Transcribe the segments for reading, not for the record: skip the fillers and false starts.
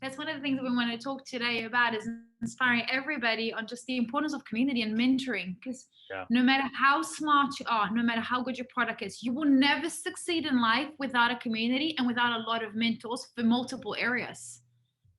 That's one of the things that we want to talk today about, is inspiring everybody on just the importance of community and mentoring. Because no matter how smart you are, no matter how good your product is, you will never succeed in life without a community and without a lot of mentors for multiple areas.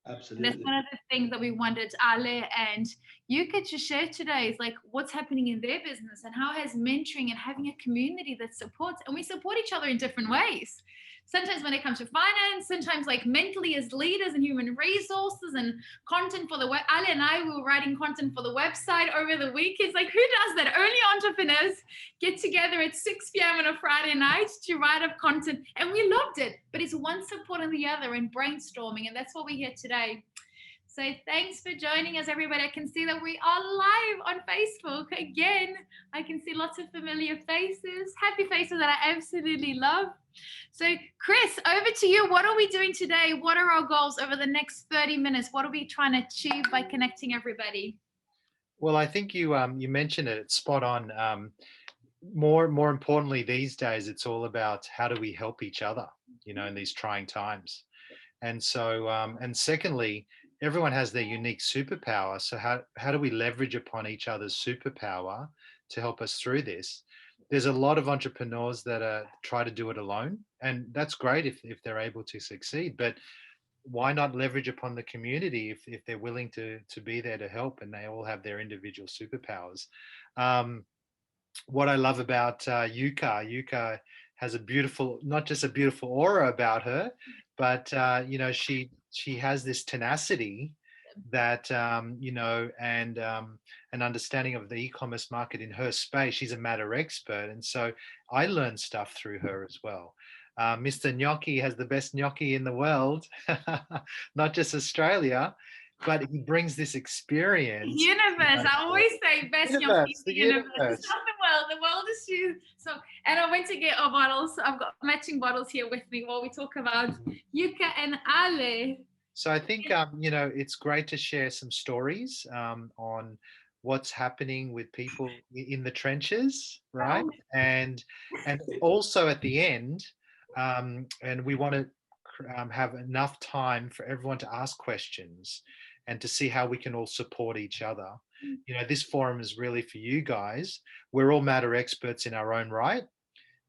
Absolutely. That's one of the things that we wanted Ale and Yuka to share today, is like what's happening in their business and how has mentoring and having a community that supports, and we support each other in different ways. Sometimes when it comes to finance, sometimes like mentally as leaders and human resources and content for the web. Ali and I, we were writing content for the website over the weekends. Like, who does that? Only entrepreneurs get together at 6 p.m. on a Friday night to write up content. And we loved it. But it's one supporting the other and brainstorming. And that's what we're here today. So thanks for joining us, everybody. I can see that we are live on Facebook again. I can see lots of familiar faces, happy faces that I absolutely love. So Chris, over to you. What are we doing today? What are our goals over the next 30 minutes? What are we trying to achieve by connecting everybody? Well, I think you mentioned it. It's spot on. More importantly, these days, it's all about how do we help each other, in these trying times. And so, and secondly, everyone has their unique superpower. So how do we leverage upon each other's superpower to help us through this? There's a lot of entrepreneurs that try to do it alone, and that's great if they're able to succeed. But why not leverage upon the community if they're willing to be there to help, and they all have their individual superpowers? What I love about Yuka has a beautiful, not just a beautiful aura about her, but she has this tenacity that and an understanding of the e-commerce market in her space. She's a matter expert, and so I learned stuff through her as well. Mr. Gnocchi has the best gnocchi in the world, not just Australia, but he brings this experience. Universe. I always say best gnocchi in the universe. It's not the world. The world is huge. So, and I went to get our bottles. I've got matching bottles here with me while we talk about Yuka and Ale. So I think, it's great to share some stories on what's happening with people in the trenches, right? And also at the end, and we want to have enough time for everyone to ask questions and to see how we can all support each other. This forum is really for you guys. We're all matter experts in our own right,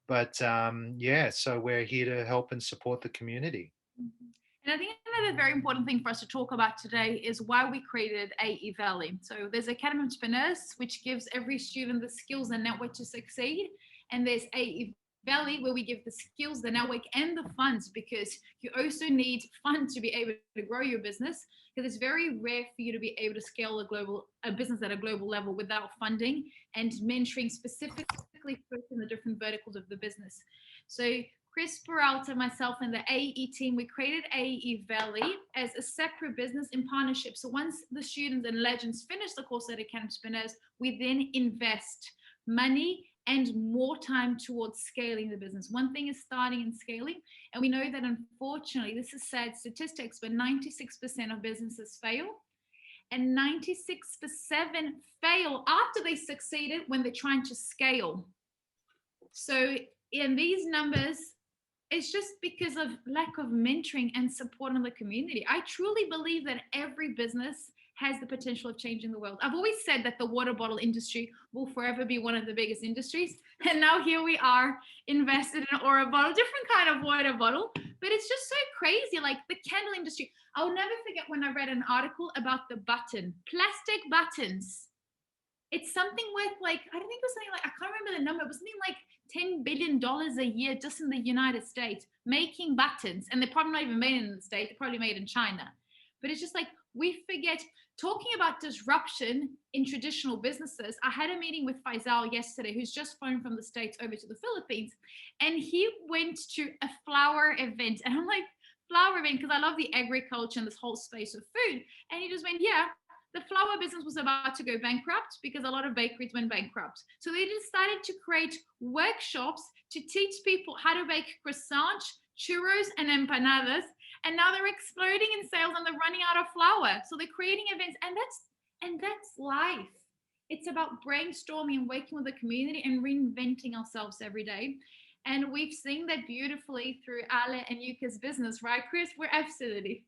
but so we're here to help and support the community. And I think another very important thing for us to talk about today is why we created AE Valley. So there's Academy of Entrepreneurs, which gives every student the skills and network to succeed. And there's AE Valley, where we give the skills, the network, and the funds, because you also need funds to be able to grow your business, because it's very rare for you to be able to scale a business at a global level without funding and mentoring specifically in the different verticals of the business. So Chris, Peralta, myself, and the AE team, we created AE Valley as a separate business in partnership. So once the students and legends finish the course at Academy of Entrepreneurs, we then invest money and more time towards scaling the business. One thing is starting and scaling. And we know that, unfortunately, this is sad statistics, but 96% of businesses fail. And 96% fail after they succeeded when they're trying to scale. So in these numbers, it's just because of lack of mentoring and support in the community. I truly believe that every business has the potential of changing the world. I've always said that the water bottle industry will forever be one of the biggest industries. And now here we are, invested in Aurabottle, different kind of water bottle. But it's just so crazy, like the candle industry. I'll never forget when I read an article about the plastic buttons. It's something worth like, I don't think it was something like, I can't remember the number, it was something like $10 billion a year just in the United States, making buttons. And they're probably not even made in the States, they're probably made in China. But it's just like, we forget, talking about disruption in traditional businesses. I had a meeting with Faisal yesterday, who's just flown from the States over to the Philippines. And he went to a flower event. And I'm like, flower event, because I love the agriculture and this whole space of food. And he just went, yeah. The flour business was about to go bankrupt because a lot of bakeries went bankrupt. So they decided to create workshops to teach people how to bake croissants, churros, and empanadas. And now they're exploding in sales and they're running out of flour. So they're creating events, and that's life. It's about brainstorming and working with the community and reinventing ourselves every day. And we've seen that beautifully through Ale and Yuka's business, right, Chris? We're absolutely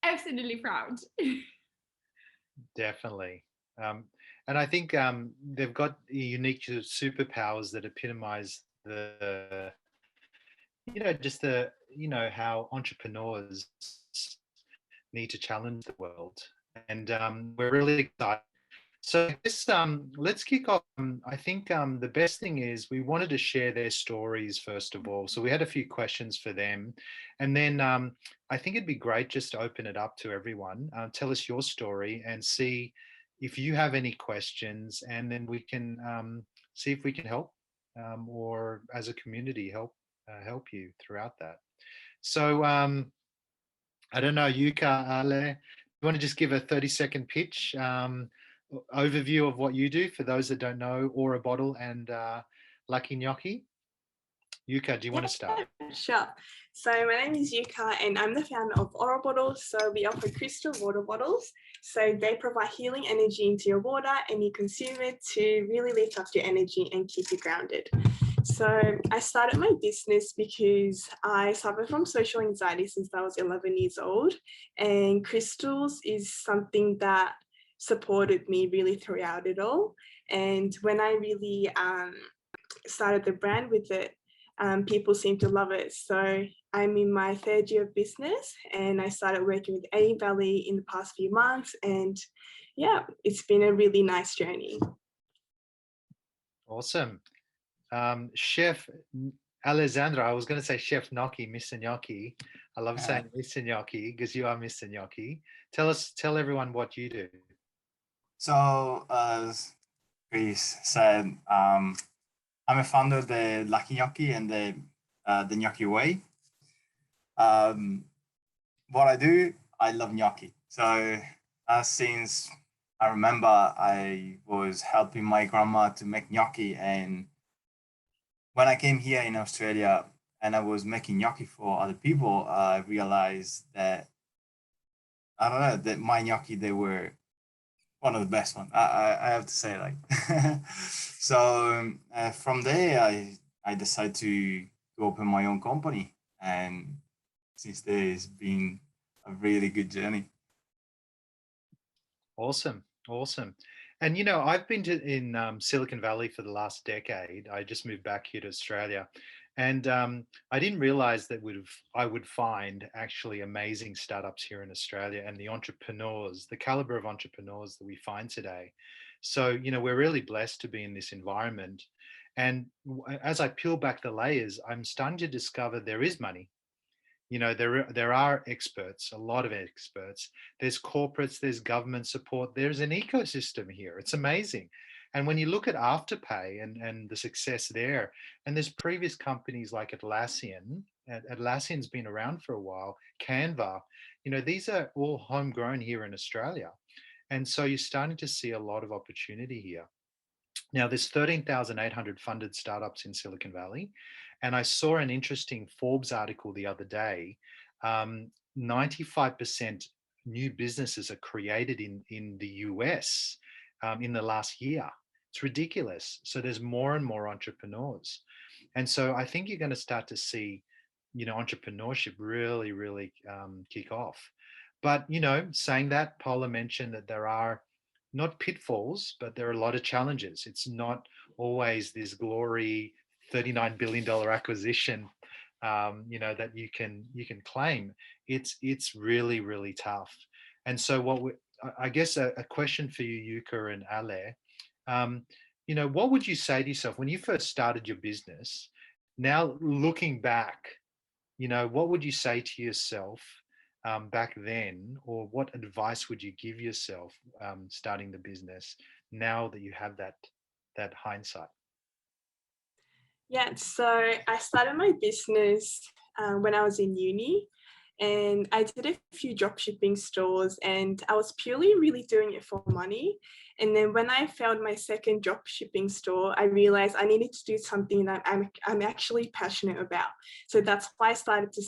absolutely proud. Definitely. And I think they've got unique superpowers that epitomize just how entrepreneurs need to challenge the world. And we're really excited. So I guess let's kick off. I think the best thing is we wanted to share their stories first of all. So we had a few questions for them. And then I think it'd be great just to open it up to everyone. Tell us your story and see if you have any questions, and then we can see if we can help or as a community help you throughout that. So I don't know, Yuka, Ale, you want to just give a 30-second pitch overview of what you do for those that don't know Aurabottle and Lucky Gnocchi? Yuka, do you want to start? Sure. So my name is Yuka and I'm the founder of Aurabottle. So we offer crystal water bottles. So they provide healing energy into your water and you consume it to really lift up your energy and keep you grounded. So I started my business because I suffer from social anxiety since I was 11 years old, and crystals is something that supported me really throughout it all. And when I really started the brand with it, people seem to love it. So I'm in my 3rd year of business and I started working with A Valley in the past few months, and yeah, it's been a really nice journey. Awesome. Chef Alessandro, I was going to say Chef Gnocchi, Mr. Gnocchi. I love saying Mr. Gnocchi because you are Mr. Gnocchi. Tell everyone what you do. So as Chris said, I'm a founder of the Lucky Gnocchi and the Gnocchi Way. What I do, I love gnocchi. So since I remember, I was helping my grandma to make gnocchi, and when I came here in Australia and I was making gnocchi for other people, I realized that, I don't know, that my gnocchi, they were one of the best ones. I have to say, like. So from there, I decided to open my own company. And since there, it's been a really good journey. Awesome. And I've been in Silicon Valley for the last decade. I just moved back here to Australia, and I didn't realize that I would find actually amazing startups here in Australia and the entrepreneurs, the caliber of entrepreneurs that we find today. So we're really blessed to be in this environment. And as I peel back the layers, I'm starting to discover there is money. There are experts, a lot of experts. There's corporates, there's government support. There's an ecosystem here. It's amazing. And when you look at Afterpay and the success there, and there's previous companies like Atlassian. Atlassian's been around for a while. Canva, these are all homegrown here in Australia. And so you're starting to see a lot of opportunity here. Now, there's 13,800 funded startups in Silicon Valley. And I saw an interesting Forbes article the other day. 95% new businesses are created in the US in the last year. It's ridiculous. So there's more and more entrepreneurs. And so I think you're going to start to see, entrepreneurship really, really kick off. But, saying that, Paula mentioned that there are not pitfalls, but there are a lot of challenges. It's not always this glory $39 billion acquisition, that you can claim. It's really, really tough. And so I guess a question for you, Yuka and Ale, what would you say to yourself when you first started your business? Now looking back, what would you say to yourself back then, or what advice would you give yourself starting the business now that you have that hindsight? Yeah, so I started my business when I was in uni, and I did a few dropshipping stores, and I was purely really doing it for money. And then when I found my second dropshipping store, I realized I needed to do something that I'm actually passionate about. So that's why I started to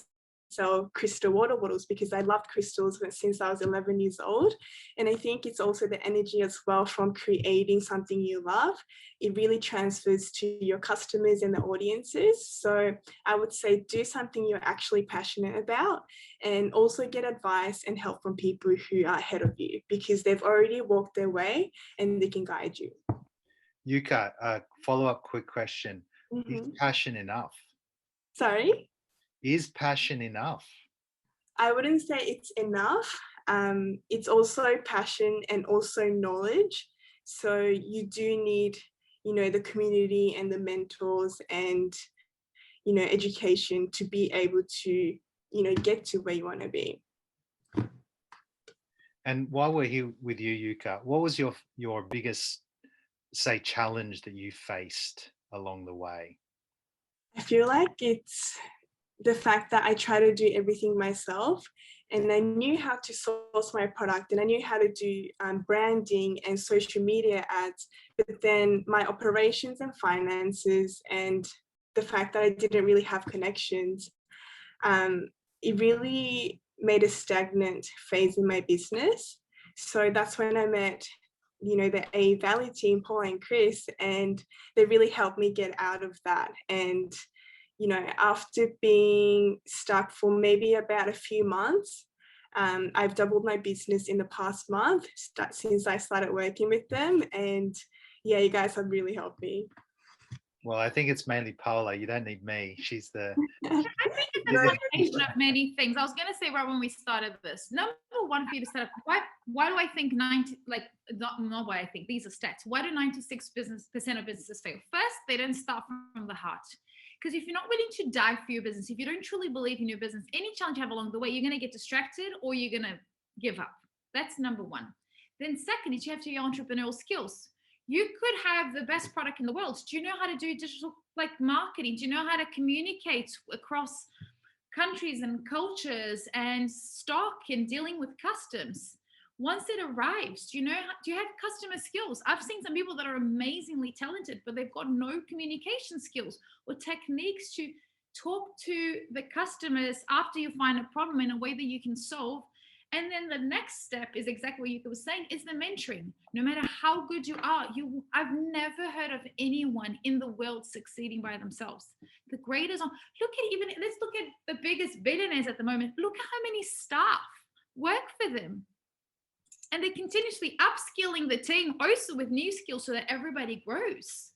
sell crystal water bottles because I loved crystals since I was 11 years old. And I think it's also the energy as well from creating something you love. It really transfers to your customers and the audiences. So I would say do something you're actually passionate about, and also get advice and help from people who are ahead of you because they've already walked their way and they can guide you. Yuka, follow-up quick question. Is passion enough? Sorry? Is passion enough? I wouldn't say it's enough. It's also passion and also knowledge. So you do need, the community and the mentors and, education to be able to, get to where you want to be. And while we're here with you, Yuka, what was your biggest, say, challenge that you faced along the way? I feel like it's the fact that I try to do everything myself, and I knew how to source my product and I knew how to do branding and social media ads, but then my operations and finances and the fact that I didn't really have connections, it really made a stagnant phase in my business. So that's when I met the A Valley team, Paula and Chris, and they really helped me get out of that. And after being stuck for maybe about a few months, I've doubled my business in the past month since I started working with them. And yeah, you guys have really helped me. Well, I think it's mainly Paula. You don't need me. She's the... I think it's a combination of many things. I was going to say right when we started this, number one for you to set up, why do I think 90, like, not why I think, these are stats. Why do 96% of businesses fail? First, they don't start from the heart. Because if you're not willing to die for your business, if you don't truly believe in your business, any challenge you have along the way, you're going to get distracted or you're going to give up. That's number one. Then second is you have to your entrepreneurial skills. You could have the best product in the world. Do you know how to do digital marketing? Do you know how to communicate across countries and cultures and stock and dealing with customs? Once it arrives, do you have customer skills? I've seen some people that are amazingly talented, but they've got no communication skills or techniques to talk to the customers after you find a problem in a way that you can solve. And then the next step is exactly what Yuka was saying, is the mentoring. No matter how good you are, I've never heard of anyone in the world succeeding by themselves. The greatest, let's look at the biggest billionaires at the moment. Look how many staff work for them. And they're continuously upskilling the team also with new skills so that everybody grows.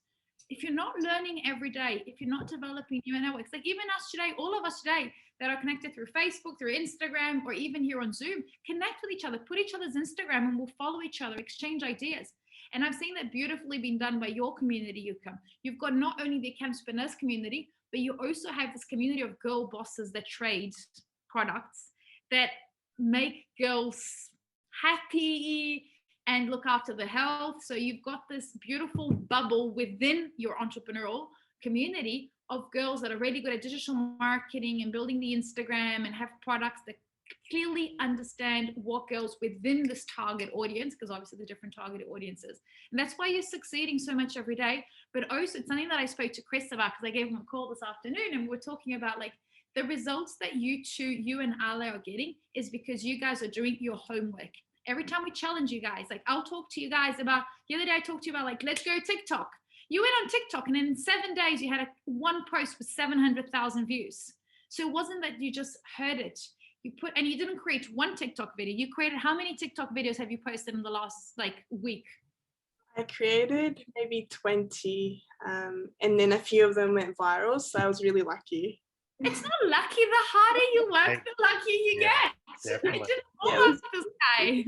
If you're not learning every day, if you're not developing new networks, like even us today, all of us today that are connected through Facebook, through Instagram, or even here on Zoom, connect with each other, put each other's Instagram and we'll follow each other, exchange ideas. And I've seen that beautifully being done by your community, Yuka. You've got not only the entrepreneurs community, but you also have this community of girl bosses that trade products that make girls happy and look after the health. So you've got this beautiful bubble within your entrepreneurial community of girls that are really good at digital marketing and building the Instagram and have products that clearly understand what girls within this target audience, because obviously the different targeted audiences. And that's why you're succeeding so much every day. But also it's something that I spoke to Chris about, because I gave him a call this afternoon and we were talking about the results that you and Ale are getting is because you guys are doing your homework. Every time we challenge you guys, I'll talk to you guys about, the other day I talked to you about let's go TikTok. You went on TikTok and in 7 days you had one post with 700,000 views. So it wasn't that you just heard it. And you didn't create one TikTok video. You created, how many TikTok videos have you posted in the last week? I created maybe 20 and then a few of them went viral. So I was really lucky. It's not lucky. The harder you work, the luckier you get. Definitely. It didn't fall off the sky.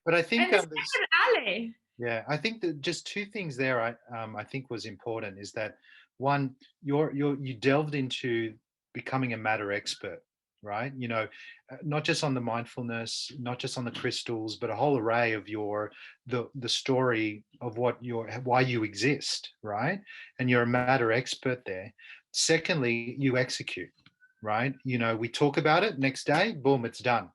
But I think Ale. Yeah, I think that just two things there I think was important is that one, you delved into becoming a matter expert, right? Not just on the mindfulness, not just on the crystals, but a whole array of the story of why you exist, right? And you're a matter expert there. Secondly, you execute, right? We talk about it, next day, boom, it's done.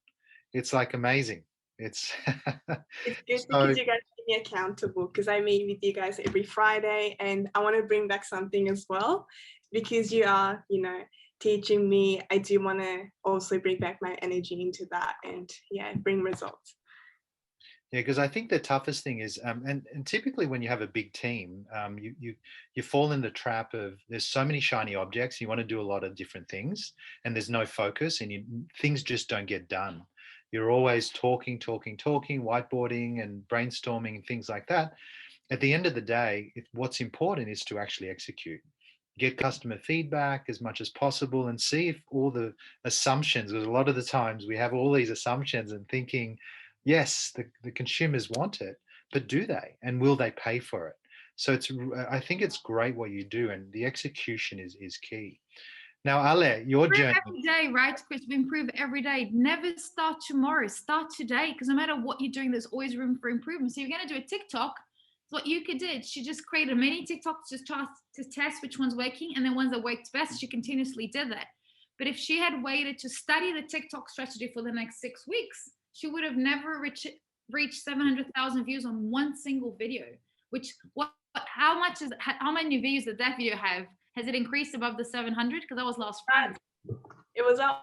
It's amazing. It's good because you guys keep me accountable, because I meet with you guys every Friday and I want to bring back something as well, because you are, teaching me, I do want to also bring back my energy into that and bring results. Yeah, because I think the toughest thing is, and typically when you have a big team, you fall in the trap of there's so many shiny objects. You want to do a lot of different things, and there's no focus, and things just don't get done. You're always talking, whiteboarding, and brainstorming, and things like that. At the end of the day, what's important is to actually execute. Get customer feedback as much as possible, and see if all the assumptions. Because a lot of the times we have all these assumptions and thinking, yes, the consumers want it, but do they? And will they pay for it? So I think it's great what you do, and the execution is key. Now, Ale, your journey. Every day, right, Chris? We improve every day. Never start tomorrow. Start today, because no matter what you're doing, there's always room for improvement. So you're going to do a TikTok. What Yuka did, she just created many TikToks just to test which one's working, and then ones that worked best, she continuously did that. But if she had waited to study the TikTok strategy for the next 6 weeks, she would have never reached 700,000 views on one single video. How many views did that video have? Has it increased above the 700? Because that was last Friday. It was at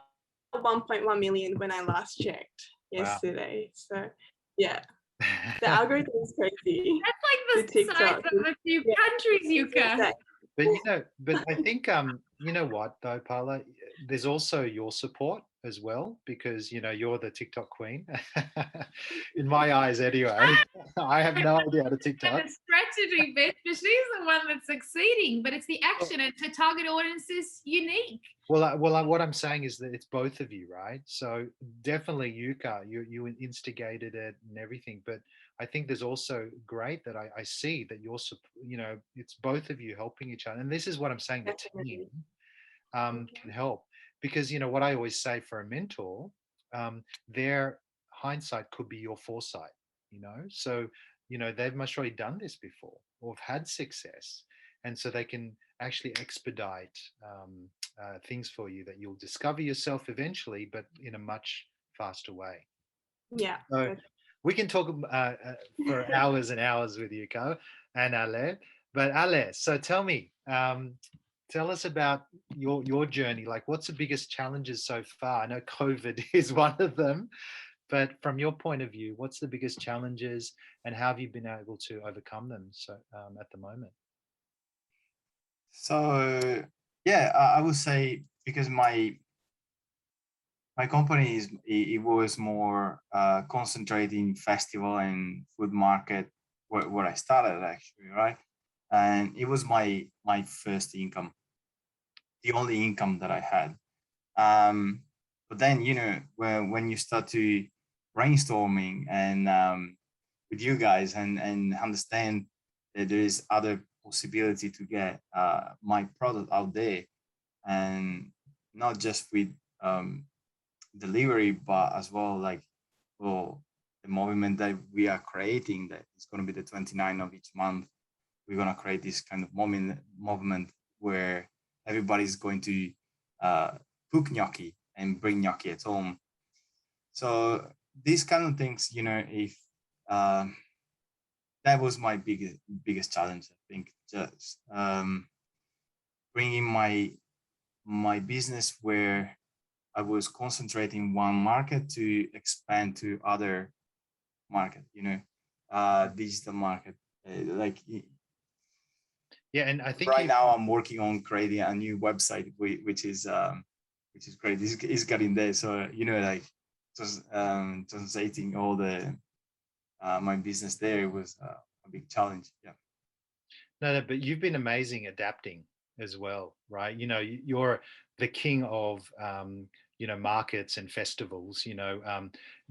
1.1 million when I last checked yesterday. Wow. So yeah, the algorithm is crazy. That's like the size of a few countries, Yuka. But I think you know what though, Paula, there's also your support as well, because you're the TikTok queen in my eyes anyway. I have no idea how to TikTok. The strategy bit, but she's the one that's succeeding, but it's the action, and her target audience is unique. Well, what I'm saying is that it's both of you, right? So definitely Yuka, you instigated it and everything, but I think there's also great that I see that you're, it's both of you helping each other. And this is what I'm saying, the team can help. Because, what I always say for a mentor, their hindsight could be your foresight, So, they've most surely done this before or have had success. And so they can actually expedite things for you that you'll discover yourself eventually, but in a much faster way. Yeah. So we can talk for hours and hours with Yuka and Ale. But Ale, so tell me, tell us about your journey. Like, what's the biggest challenges so far? I know COVID is one of them, but from your point of view, what's the biggest challenges, and how have you been able to overcome them at the moment? So yeah, I would say because my company it was more concentrating festival and food market where I started actually, right? And it was my first income, the only income that I had. But then when you start to brainstorming and with you guys and understand that there is other possibility to get my product out there, and not just with delivery, but as well the movement that we are creating, that is going to be the 29th of each month. We're going to create this kind of movement where everybody's going to cook gnocchi and bring gnocchi at home. So these kind of things, if that was my biggest challenge, I think, just bringing my business where I was concentrating one market to expand to other market, digital market. Yeah, and I think right now I'm working on creating a new website, which is great. It's getting there. So just translating all the my business there was a big challenge. Yeah. No, but you've been amazing adapting as well, right? You're the king of markets and festivals.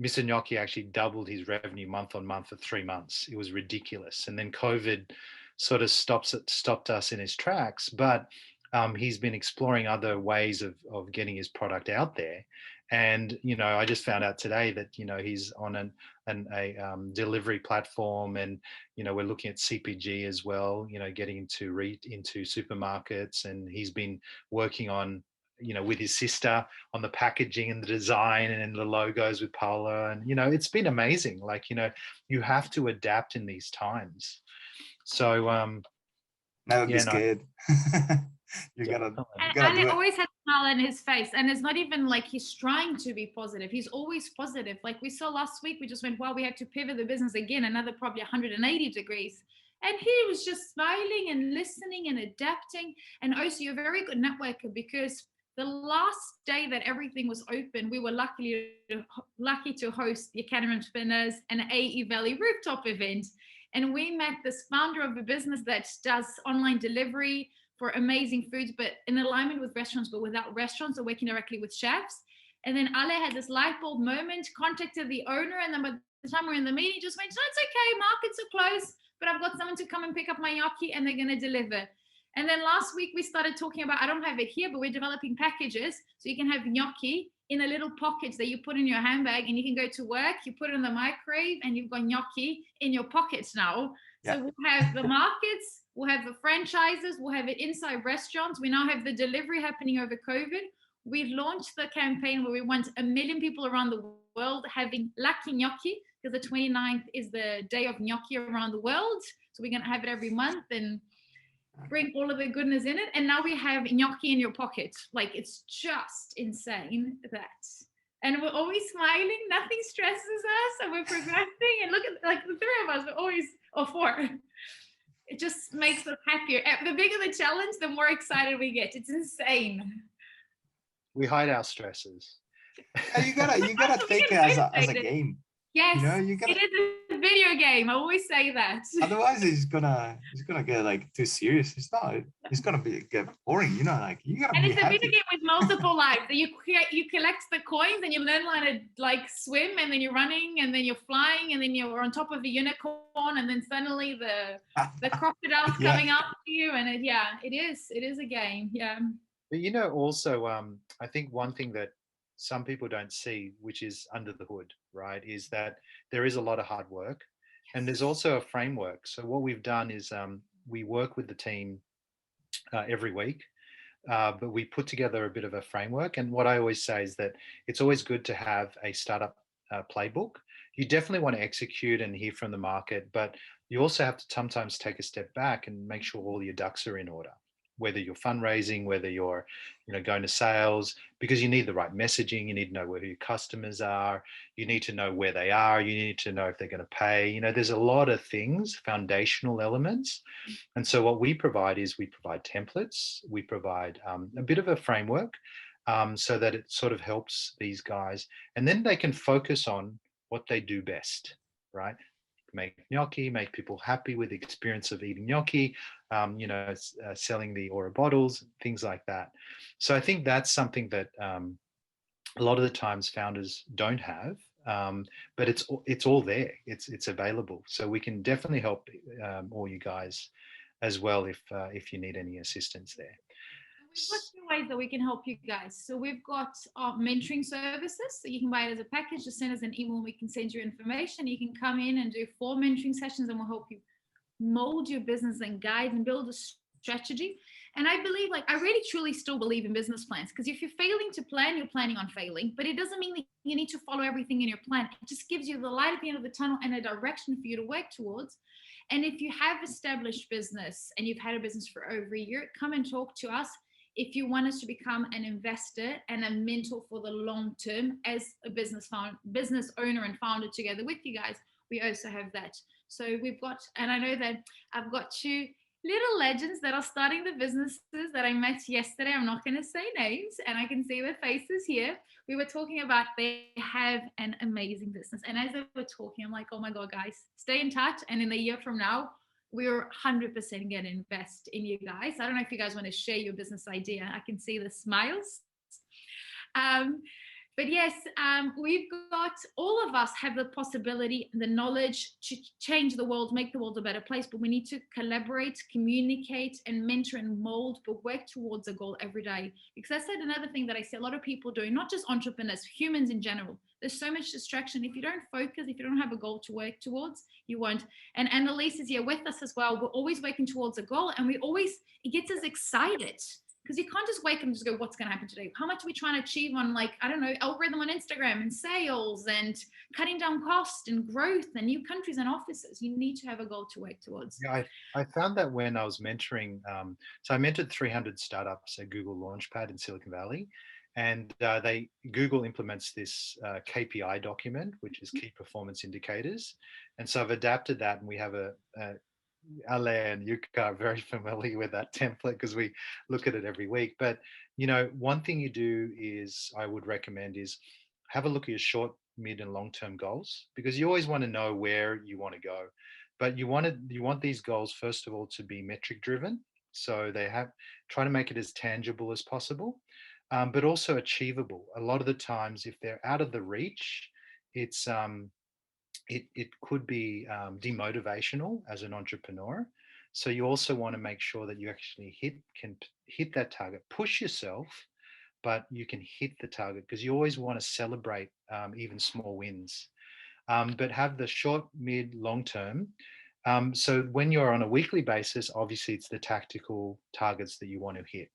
Mr. Gnocchi actually doubled his revenue month on month for 3 months. It was ridiculous, and then COVID sort of stopped us in his tracks. But he's been exploring other ways of getting his product out there. And I just found out today that he's on a delivery platform, and we're looking at CPG as well. Getting into supermarkets, and he's been working on with his sister on the packaging and the design and the logos with Paula, and it's been amazing. Like you have to adapt in these times. So never be scared. You gotta do it. Always had smile on his face, and it's not even like he's trying to be positive. He's always positive. Like we saw last week, we just went, wow, we had to pivot the business again, another probably 180 degrees. And he was just smiling and listening and adapting. And also, you're a very good networker, because the last day that everything was open, we were lucky to host the Academy of Spinners and AE Valley rooftop event. And we met this founder of a business that does online delivery for amazing foods, but in alignment with restaurants, but without restaurants, or working directly with chefs. And then Ale had this light bulb moment, contacted the owner, and then by the time we're in the meeting, just went, no, it's okay, markets are closed, but I've got someone to come and pick up my gnocchi and they're going to deliver. And then last week we started talking about, I don't have it here, but we're developing packages so you can have gnocchi in a little pocket that you put in your handbag, and you can go to work, you put it in the microwave, and you've got gnocchi in your pockets now. Yeah. So we'll have the markets, we'll have the franchises, we'll have it inside restaurants. We now have the delivery happening over COVID. We've launched the campaign where we want 1 million people around the world having Lucky Gnocchi, because the 29th is the day of gnocchi around the world. So we're going to have it every month and bring all of the goodness in it. And now we have gnocchi in your pocket. Like, it's just insane that. And we're always smiling, nothing stresses us, and we're progressing. And look at, like, the three of us, we're always, or four. It just makes us happier. The bigger the challenge, the more excited we get. It's insane. We hide our stresses. You gotta take it as a game. Yes, you know, it is a video game. I always say that. Otherwise, it's gonna get like too serious. It's gonna get boring. You know, like you gotta. And be it's happy. a video game with multiple lives. You collect the coins, and you learn how to like swim, and then you're running, and then you're flying, and then you're on top of a unicorn, and then suddenly the crocodile's coming up to you, and it is a game. Yeah. But you know, also, I think one thing that some people don't see, which is under the hood, right, is that there is a lot of hard work, and there's also a framework. So what we've done is we work with the team every week, but we put together a bit of a framework. And what I always say is that it's always good to have a startup playbook. You definitely want to execute and hear from the market, but you also have to sometimes take a step back and make sure all your ducks are in order. Whether you're fundraising, whether you're, going to sales, because you need the right messaging, you need to know where your customers are, you need to know where they are, you need to know if they're going to pay. There's a lot of things, foundational elements. And so what we provide is we provide templates, we provide a bit of a framework so that it sort of helps these guys, and then they can focus on what they do best, right? Make gnocchi, make people happy with the experience of eating gnocchi, selling the Aurabottles, things like that. So I think that's something that a lot of the times founders don't have, but it's all there. It's available. So we can definitely help all you guys as well if you need any assistance there. We've got two ways that we can help you guys. So we've got our mentoring services. So you can buy it as a package, just send us an email and we can send you information. You can come in and do 4 mentoring sessions and we'll help you mold your business and guide and build a strategy. And I believe, I really truly still believe in business plans, because if you're failing to plan, you're planning on failing. But it doesn't mean that you need to follow everything in your plan. It just gives you the light at the end of the tunnel and a direction for you to work towards. And if you have established business and you've had a business for over a year, come and talk to us. If you want us to become an investor and a mentor for the long term as a business owner and founder together with you guys, we also have that. So we've got, and I know that I've got 2 little legends that are starting the businesses that I met yesterday. I'm not going to say names, and I can see their faces here. We were talking about they have an amazing business. And as they were talking, I'm like, oh my God, guys, stay in touch. And in a year from now, we're 100% going to invest in you guys. I don't know if you guys want to share your business idea. I can see the smiles. But yes, we've got, all of us have the possibility and the knowledge to change the world, make the world a better place, but we need to collaborate, communicate, and mentor and mold, but work towards a goal every day. Because I said another thing that I see a lot of people doing, not just entrepreneurs, humans in general. There's so much distraction. If you don't focus, if you don't have a goal to work towards, you won't. And Annalise is here with us as well. We're always working towards a goal, and it gets us excited. because you can't just wake up and just go, what's going to happen today? How much are we trying to achieve on, like, I don't know, algorithm on Instagram and sales and cutting down cost and growth and new countries and offices? You need to have a goal to work towards. Yeah, I found that when I was mentoring, so I mentored 300 startups at Google Launchpad in Silicon Valley, and Google implements this KPI document, which is key performance indicators. And so I've adapted that, and we have Ale and Yuka are very familiar with that template because we look at it every week. But, one thing you do is I would recommend is have a look at your short, mid and long-term goals, because you always want to know where you want to go. But you want these goals, first of all, to be metric driven. So try to make it as tangible as possible, but also achievable. A lot of the times, if they're out of the reach, it's it could be demotivational as an entrepreneur. So you also want to make sure that you actually can hit that target, push yourself, but you can hit the target, because you always want to celebrate even small wins. But have the short, mid, long term. So when you're on a weekly basis, obviously it's the tactical targets that you want to hit.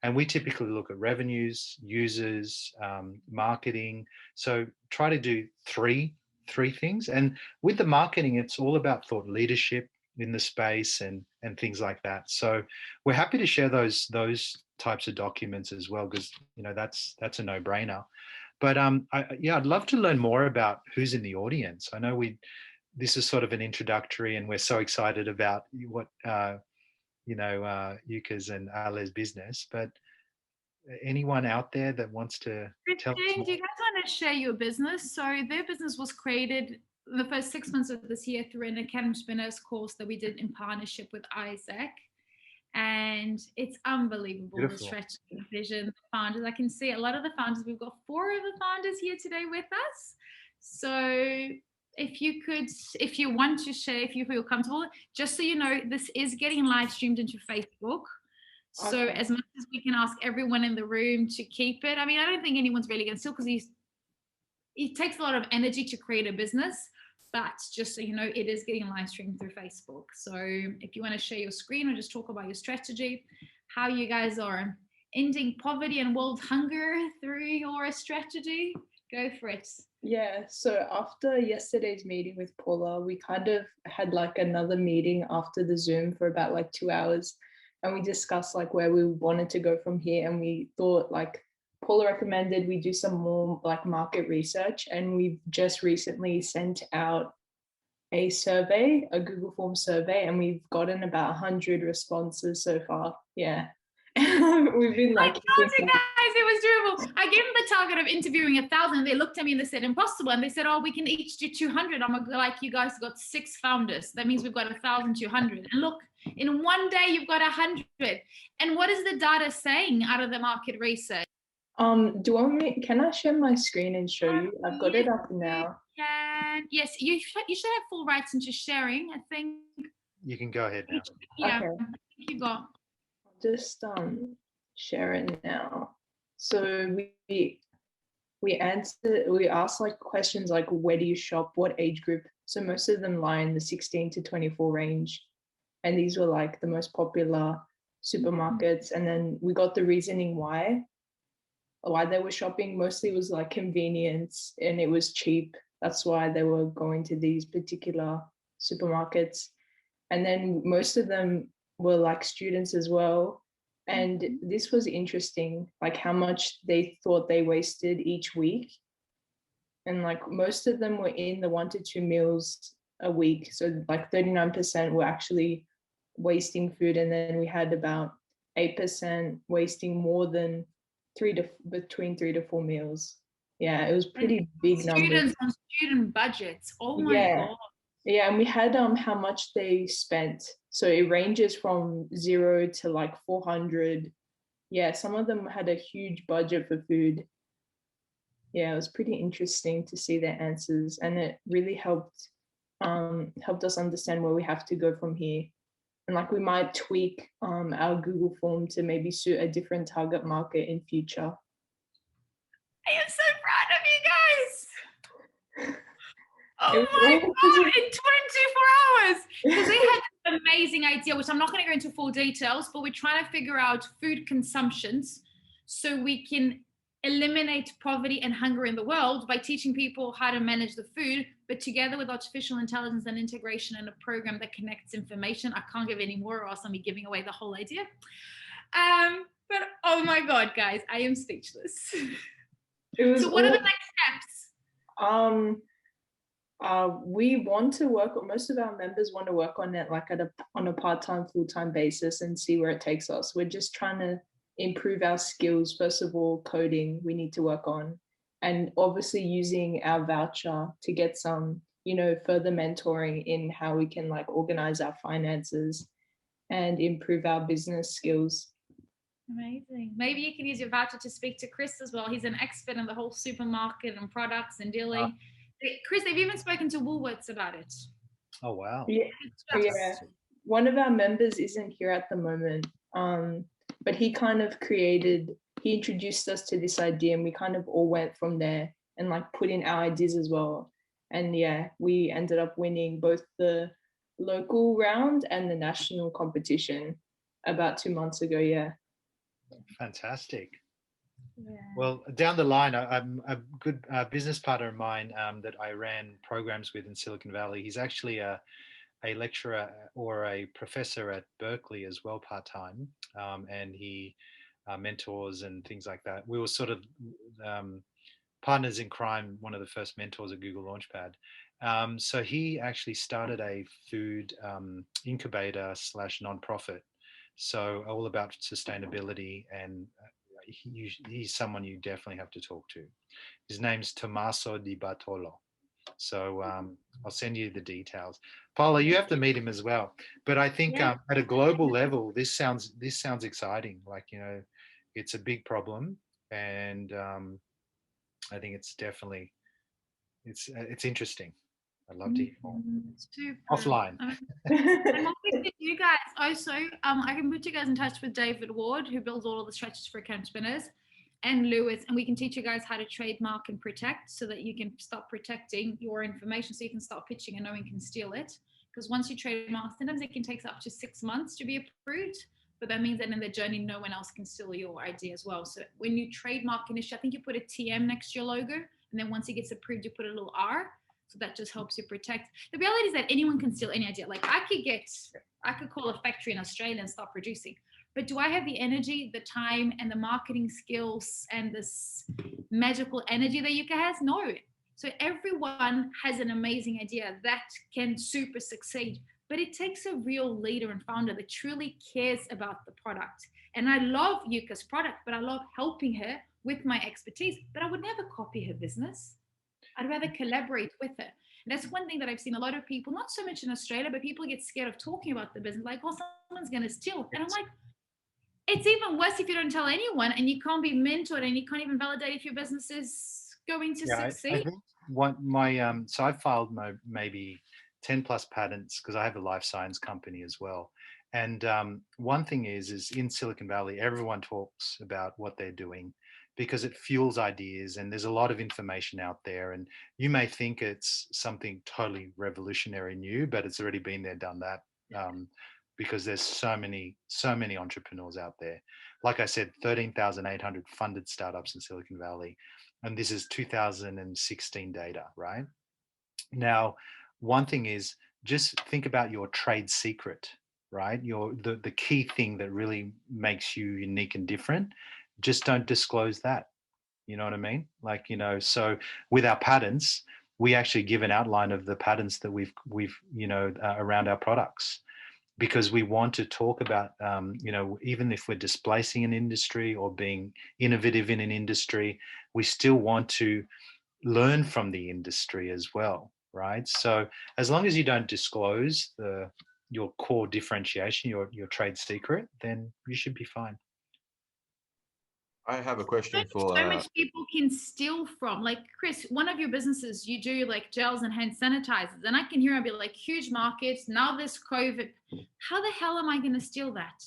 And we typically look at revenues, users, marketing. So try to do three things. And with the marketing, it's all about thought leadership in the space and things like that. So we're happy to share those types of documents as well, because that's a no-brainer. But I'd love to learn more about who's in the audience. I know this is sort of an introductory, and we're so excited about what Yuka's and Ale's business, but anyone out there that wants to tell us more? Do you guys want to share your business? So their business was created the first 6 months of this year through an Academy Spinners course that we did in partnership with Isaac. And it's unbelievable. Beautiful. The strategy, the vision, the founders. I can see a lot of the founders. We've got 4 of the founders here today with us. So if you want to share, if you feel comfortable, just so you know, this is getting live streamed into Facebook. So okay. As much as we can ask everyone in the room to keep it, I mean, I don't think anyone's really going to steal, because it takes a lot of energy to create a business, but just so you know, it is getting live streamed through Facebook. So if you want to share your screen or just talk about your strategy, how you guys are ending poverty and world hunger through your strategy, go for it. Yeah, so after yesterday's meeting with Paula, we kind of had like another meeting after the Zoom for about like 2 hours, and we discussed like where we wanted to go from here. And we thought, like, Paula recommended we do some more like market research, and we've just recently sent out a survey, a Google form survey, and we've gotten about 100 responses so far. Yeah. We've been like, I told you guys it was doable. I gave them the target of interviewing 1,000. They looked at me and they said impossible, and they said, oh, we can each do 200. I'm like, you guys got 6 founders. That means we've got 1,200. And look, in one day you've got 100. And what is the data saying out of the market research? Do you want me? Can I share my screen and show you? I've got it up now. Yes, you should have full rights into sharing. I think you can go ahead now. Yeah, okay. I think you got. Just share it now. So we asked like questions like, where do you shop, what age group? So most of them lie in the 16 to 24 range, and these were like the most popular supermarkets. And then we got the reasoning why they were shopping. Mostly was like convenience, and it was cheap. That's why they were going to these particular supermarkets. And then most of them were like students as well. And this was interesting, like how much they thought they wasted each week. And like most of them were in the 1 to 2 meals a week. So like 39% were actually wasting food. And then we had about 8% wasting more than between 3 to 4 meals. Yeah, it was pretty big numbers. Students on student budgets. Oh my God. Yeah, and we had how much they spent. So it ranges from 0 to like 400. Yeah, some of them had a huge budget for food. Yeah, it was pretty interesting to see their answers, and it really helped us understand where we have to go from here. And like we might tweak our Google form to maybe suit a different target market in future. I am so proud of you guys. Oh my God, in 24 hours. Because they had amazing idea, which I'm not going to go into full details, but we're trying to figure out food consumptions so we can eliminate poverty and hunger in the world by teaching people how to manage the food, but together with artificial intelligence and integration in a program that connects information. I can't give any more, or else I'll be giving away the whole idea. But oh my God, guys, I am speechless. So what are the next steps? We want to work, most of our members want to work on it like on a part-time, full-time basis and see where it takes us. We're just trying to improve our skills. First of all, coding we need to work on, and obviously using our voucher to get some, further mentoring in how we can like organize our finances and improve our business skills. Amazing. Maybe you can use your voucher to speak to Chris as well. He's an expert in the whole supermarket and products and dealing. Chris, they've even spoken to Woolworths about it. Oh, wow. Yeah. One of our members isn't here at the moment, but he kind of he introduced us to this idea, and we kind of all went from there and like put in our ideas as well. And yeah, we ended up winning both the local round and the national competition about 2 months ago. Yeah. Fantastic. Yeah. Well, down the line, I'm a good business partner of mine that I ran programs with in Silicon Valley. He's actually a lecturer or a professor at Berkeley as well, part-time, and he mentors and things like that. We were sort of partners in crime, one of the first mentors at Google Launchpad. So he actually started a food incubator / nonprofit. So all about sustainability, and he's someone you definitely have to talk to. His name's Tommaso Di Bartolo. So I'll send you the details. Paula, you have to meet him as well. But I think at a global level, this sounds exciting. Like, it's a big problem, and I think it's definitely it's interesting. I'd love to hear more. Super. Offline. And what we can do, guys, also, I can put you guys in touch with David Ward, who builds all of the strategies for account spinners, and Lewis, and we can teach you guys how to trademark and protect so that you can start protecting your information, so you can start pitching and no one can steal it. Because once you trademark, sometimes it can take up to 6 months to be approved, but that means that in the journey, no one else can steal your idea as well. So when you trademark initially, I think you put a TM next to your logo, and then once it gets approved, you put a little R. So that just helps you protect. The reality is that anyone can steal any idea. Like I could call a factory in Australia and start producing. But do I have the energy, the time, and the marketing skills and this magical energy that Yuka has? No. So everyone has an amazing idea that can super succeed. But it takes a real leader and founder that truly cares about the product. And I love Yuka's product, but I love helping her with my expertise. But I would never copy her business. I'd rather collaborate with her. And that's one thing that I've seen a lot of people, not so much in Australia, but people get scared of talking about the business. Like, oh, someone's going to steal. And I'm like, it's even worse if you don't tell anyone and you can't be mentored and you can't even validate if your business is going to succeed. I think so I've filed maybe 10 plus patents because I have a life science company as well. And one thing is in Silicon Valley, everyone talks about what they're doing, because it fuels ideas and there's a lot of information out there, and you may think it's something totally revolutionary new, but it's already been there, done that, because there's so many entrepreneurs out there. Like I said, 13,800 funded startups in Silicon Valley, and this is 2016 data, right? Now, one thing is just think about your trade secret, right? The key thing that really makes you unique and different. Just don't disclose that. You know what I mean? Like, so with our patents, we actually give an outline of the patents that we've around our products, because we want to talk about, even if we're displacing an industry or being innovative in an industry, we still want to learn from the industry as well, right? So as long as you don't disclose your core differentiation, your trade secret, then you should be fine. I have a question for so much people can steal from. Like, Chris, one of your businesses, you do like gels and hand sanitizers, and I can hear I'll be like, huge markets, now this COVID, how the hell am I going to steal that?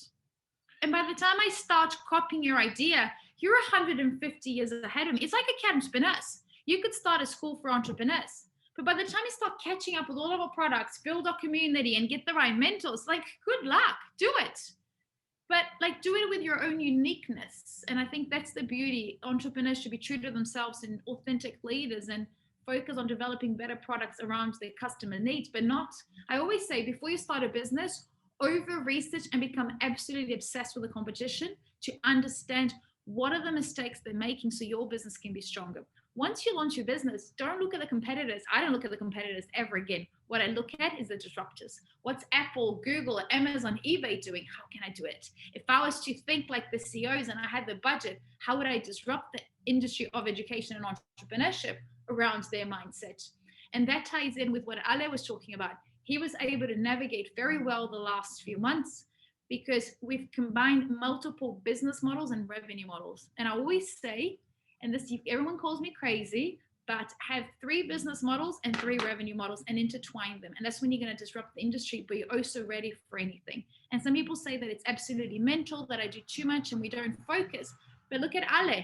And by the time I start copying your idea, you're 150 years ahead of me. It's like a cat and spinners. You could start a school for entrepreneurs, But by the time you start catching up with all of our products, build our community and get the right mentors, like, good luck, do it. But like, do it with your own uniqueness. And I think that's the beauty. Entrepreneurs should be true to themselves and authentic leaders and focus on developing better products around their customer needs, but not, I always say, before you start a business, over research and become absolutely obsessed with the competition to understand what are the mistakes they're making so your business can be stronger. Once you launch your business, don't look at the competitors. I don't look at the competitors ever again. What I look at is the disruptors. What's Apple, Google, Amazon, eBay doing? How can I do it? If I was to think like the CEOs and I had the budget, how would I disrupt the industry of education and entrepreneurship around their mindset? And that ties in with what Ale was talking about. He was able to navigate very well the last few months because we've combined multiple business models and revenue models. And I always say, and this, everyone calls me crazy, but have 3 business models and 3 revenue models and intertwine them. And that's when you're going to disrupt the industry, but you're also ready for anything. And some people say that it's absolutely mental, that I do too much and we don't focus. But look at Ale.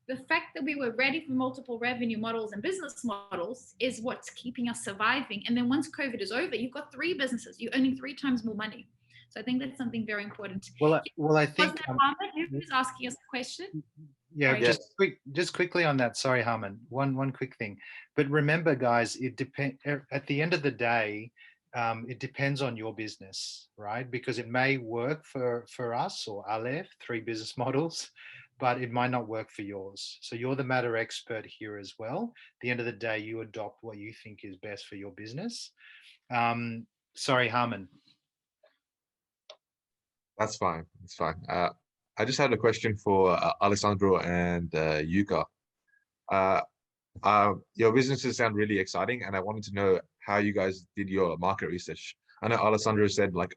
The fact that we were ready for multiple revenue models and business models is what's keeping us surviving. And then once COVID is over, you've got 3 businesses. You're earning 3 times more money. So I think that's something very important. Well, I think who's asking us a question? Yeah, just quickly on that. Sorry, Harman. One quick thing. But remember, guys, it depends. At the end of the day, it depends on your business, right? Because it may work for us or Aleph, 3 business models, but it might not work for yours. So you're the matter expert here as well. At the end of the day, you adopt what you think is best for your business. Sorry, Harman. That's fine. It's fine. I just had a question for Alessandro and Yuka. Your businesses sound really exciting, and I wanted to know how you guys did your market research. I know Alessandro said like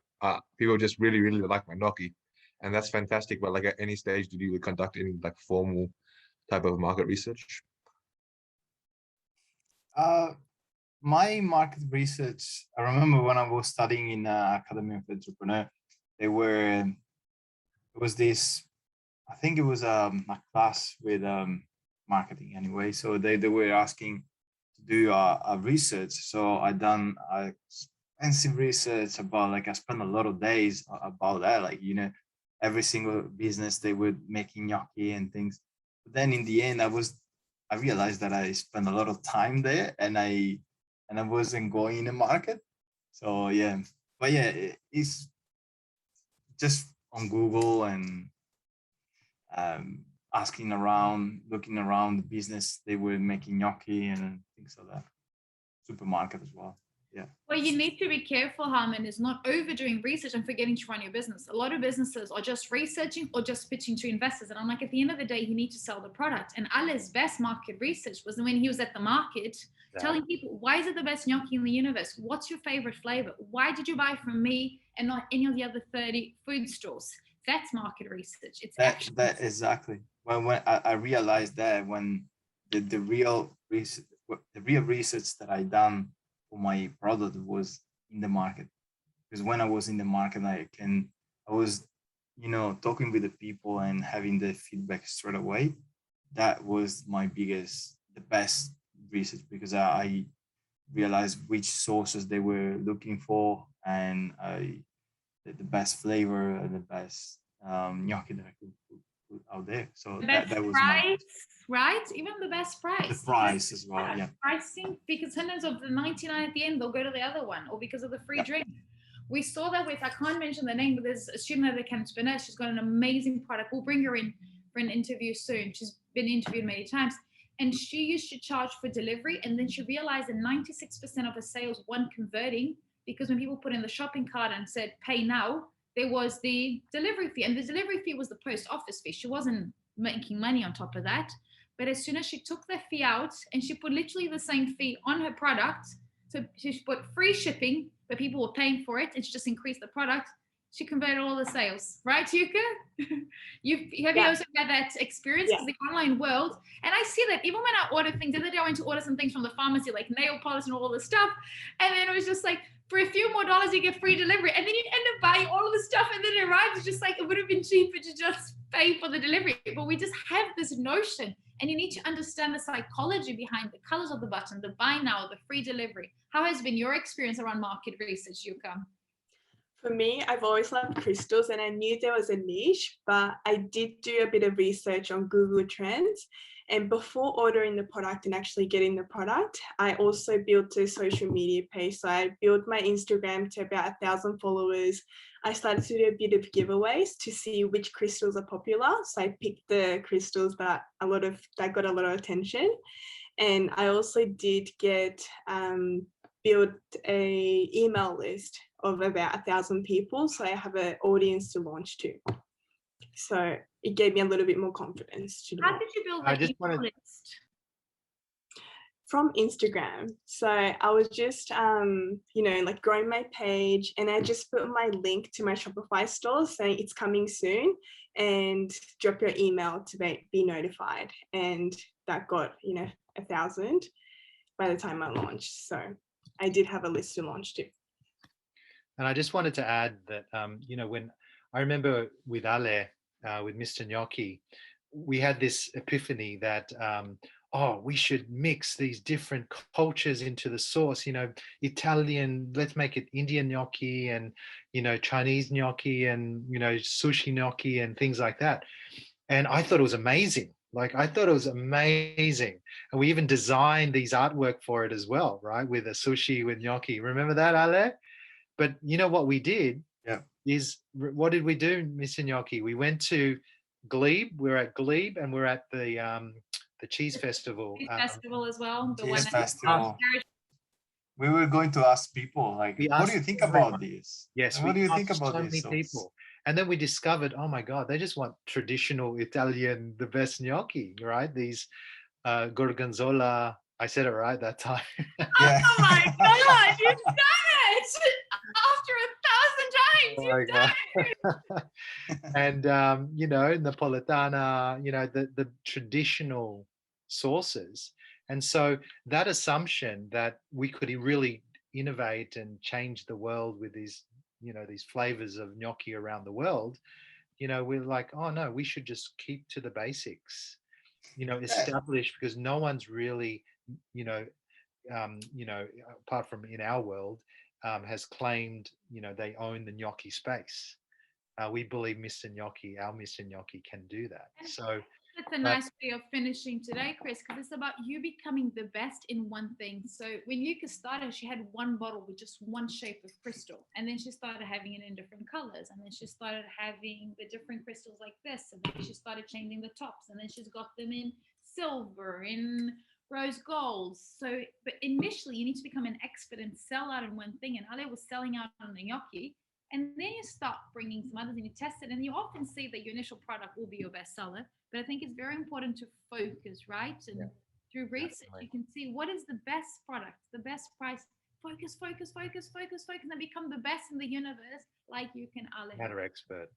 people just really, really like my gnocchi, and that's fantastic. But like at any stage, did you conduct any like formal type of market research? My market research, I remember when I was studying in Academy of Entrepreneur, it was this, I think it was a class with marketing anyway. So they were asking to do a research. So I done extensive research about, like, I spent a lot of days about that, like, you know, every single business they were making gnocchi and things. But then in the end, I realized that I spent a lot of time there and I wasn't going in the market. So yeah, but yeah, it's just on Google and asking around, looking around the business they were making gnocchi and things like that. Supermarket as well. Yeah. Well, you need to be careful, Harman, is not overdoing research and forgetting to run your business. A lot of businesses are just researching or just pitching to investors. And I'm like, at the end of the day, you need to sell the product. And Ale's best market research was when he was at the market telling people, why is it the best gnocchi in the universe? What's your favorite flavor? Why did you buy from me and not any of the other 30 food stores? That's market research. It's that exactly. When I realized that when the real research that I done for my product was in the market, because when I was in the market, I was, you know, talking with the people and having the feedback straight away. That was the best research, because I realized which sources they were looking for, and the best flavor and the best gnocchi that I could put out there. So that was price, right? Even the best price. The price as well, yeah. Pricing, because sometimes of the 99 at the end, they'll go to the other one, or because of the free drink. We saw that with, I can't mention the name, but there's a student at the Academy of Entrepreneur. She's got an amazing product. We'll bring her in for an interview soon. She's been interviewed many times. And she used to charge for delivery. And then she realized that 96% of her sales weren't converting, because when people put in the shopping cart and said, pay now, there was the delivery fee. And the delivery fee was the post office fee. She wasn't making money on top of that. But as soon as she took that fee out and she put literally the same fee on her product, so she put free shipping, but people were paying for it, and she just increased the product, she converted all the sales. Right, Yuka? You also had that experience in the online world? And I see that even when I order things, the other day I went to order some things from the pharmacy, like nail polish and all this stuff. And then it was just like, for a few more dollars, you get free delivery. And then you end up buying all of the stuff, and then it arrives. It's just like, it would have been cheaper to just pay for the delivery. But we just have this notion And you need to understand the psychology behind the colors of the button, the buy now, the free delivery. How has been your experience around market research, Yuka? For me, I've always loved crystals and I knew there was a niche, but I did do a bit of research on Google Trends. And before ordering the product and actually getting the product, I also built a social media page. So I built my Instagram to about 1,000 followers. I started to do a bit of giveaways to see which crystals are popular. So I picked the crystals that got a lot of attention. And I also did get built a email list of about 1,000 people. So I have an audience to launch to. So it gave me a little bit more confidence to do How it. did you build that email list? From Instagram. So I was just, like growing my page, and I just put my link to my Shopify store saying it's coming soon, and drop your email to be notified. And that got, 1,000 by the time I launched. So I did have a list to launch to. And I just wanted to add that, when I remember with Ale, with Mr. Gnocchi, we had this epiphany that, we should mix these different cultures into the sauce, Italian, let's make it Indian gnocchi and, Chinese gnocchi and, sushi gnocchi and things like that. And I thought it was amazing. And we even designed these artwork for it as well, right? With a sushi with gnocchi. Remember that, Ale? But you know what we did? Yeah. What did we do, Mr. Gnocchi? We went to Glebe. We're at Glebe, and we're at the Cheese Festival. Cheese Festival as well. Cheese Festival. We were going to ask people, like, what do you think about this? Yes. What do you think about so this? many people. And then we discovered, oh my God, they just want traditional Italian, the best gnocchi, right? These gorgonzola. I said it right that time. Yeah. Oh my God, you've done it! After 1,000 times, you've done it! And, Napolitana, the traditional sauces. And so that assumption that we could really innovate and change the world with these flavors of gnocchi around the world, we're like, oh no, we should just keep to the basics, establish, because no one's really, apart from in our world, has claimed, they own the gnocchi space. We believe our Mr. Gnocchi can do that. So that's a nice way of finishing today, Chris, because it's about you becoming the best in one thing. So when Yuka started, she had one bottle with just one shape of crystal, and then she started having it in different colors, and then she started having the different crystals like this, and then she started changing the tops, and then she's got them in silver, in rose gold. So, but initially you need to become an expert and sell out in one thing, and Ale was selling out on the gnocchi. And then you start bringing some others and you test it, and you often see that your initial product will be your bestseller. But I think it's very important to focus, right? And through research, you can see what is the best product, the best price. Focus, and become the best in the universe, like you can, Ale. Matter expert.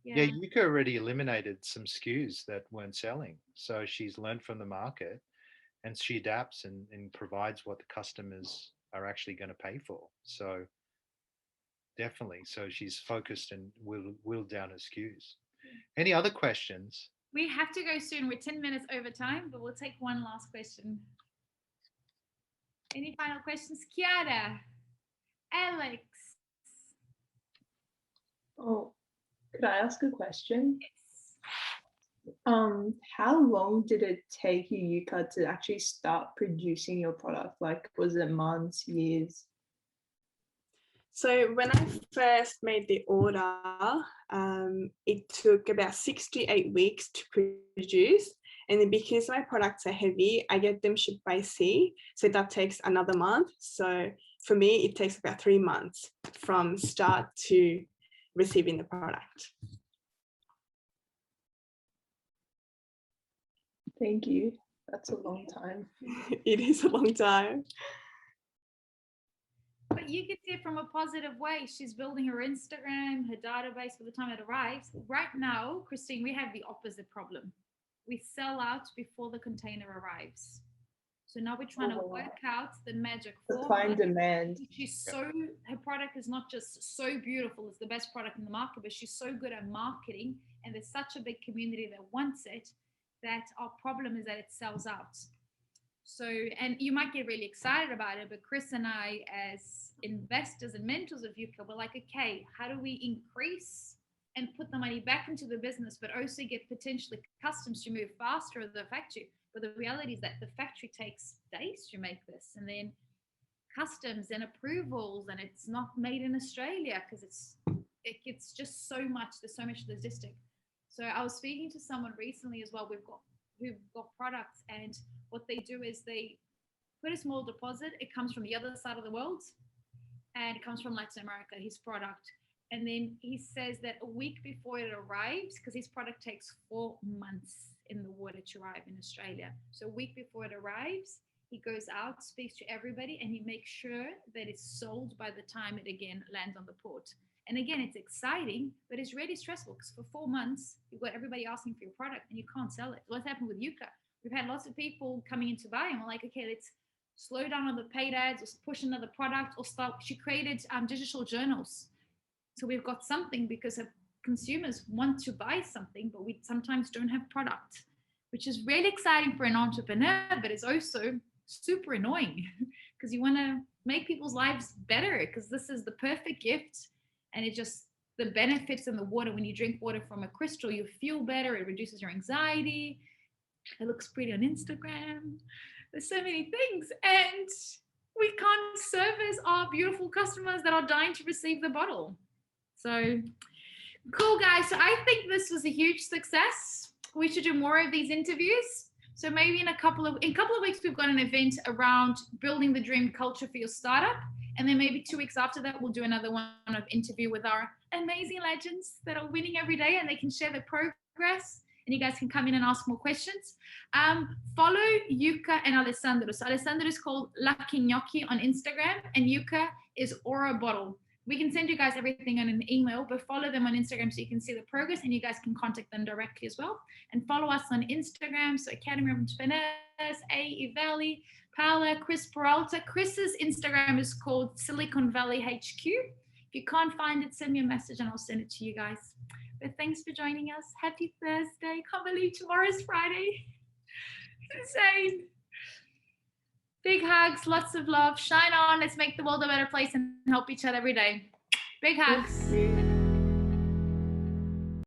Yeah, Yuka already eliminated some SKUs that weren't selling. So she's learned from the market, and she adapts and provides what the customers are actually going to pay for. So definitely. So she's focused and will down her SKUs. Any other questions? We have to go soon. We're 10 minutes over time, but we'll take one last question. Any final questions? Chiara, Alex. Oh, could I ask a question? Yes. How long did it take you, Yuka, to actually start producing your product? Like, was it months, years? So when I first made the order, it took about 6 to 8 weeks to produce. And then because my products are heavy, I get them shipped by sea. So that takes another month. So for me, it takes about 3 months from start to receiving the product. Thank you. That's a long time. It is a long time. But you can see it from a positive way. She's building her Instagram, her database for the time it arrives. Right now, Christine, we have the opposite problem. We sell out before the container arrives. So now we're trying to work out the magic Supply and demand. Her product is not just so beautiful, it's the best product in the market, but she's so good at marketing, and there's such a big community that wants it. that our problem is that it sells out. So, and you might get really excited about it, but Chris and I, as investors and mentors of Yuka, were like, okay, how do we increase and put the money back into the business, but also get potentially customs to move faster at the factory? But the reality is that the factory takes days to make this, and then customs and approvals, and it's not made in Australia because it's just so much. There's so much logistic. So I was speaking to someone recently as well. Who've got products, and what they do is they put a small deposit. It comes from the other side of the world, and it comes from Latin America, his product. And then he says that a week before it arrives, because his product takes 4 months in the water to arrive in Australia. So a week before it arrives, he goes out, speaks to everybody, and he makes sure that it's sold by the time it again lands on the port. And again, it's exciting, but it's really stressful because for 4 months, you've got everybody asking for your product and you can't sell it. What's happened with Yuka? We've had lots of people coming in to buy, and we're like, okay, let's slow down on the paid ads or push another product or start. She created digital journals. So we've got something because consumers want to buy something, but we sometimes don't have product, which is really exciting for an entrepreneur, but it's also super annoying because you want to make people's lives better, because this is the perfect gift. And it just, the benefits in the water, when you drink water from a crystal, you feel better. It reduces your anxiety. It looks pretty on Instagram. There's so many things. And we can't service our beautiful customers that are dying to receive the bottle. So cool, guys. So I think this was a huge success. We should do more of these interviews. So maybe in a couple of weeks, we've got an event around building the dream culture for your startup. And then maybe 2 weeks after that, we'll do another one of interview with our amazing legends that are winning every day, and they can share their progress, and you guys can come in and ask more questions. Follow Yuka and Alessandro. So Alessandro is called Lucky Gnocchi on Instagram, and Yuka is Aurabottle. We can send you guys everything in an email, but follow them on Instagram so you can see the progress, and you guys can contact them directly as well. And follow us on Instagram, so Academy of Entrepreneurs, AE Valley, Paula, Chris Peralta. Chris's Instagram is called Silicon Valley HQ. If you can't find it, send me a message and I'll send it to you guys. But thanks for joining us. Happy Thursday. Can't believe tomorrow's Friday. It's insane. Big hugs, lots of love. Shine on. Let's make the world a better place and help each other every day. Big hugs.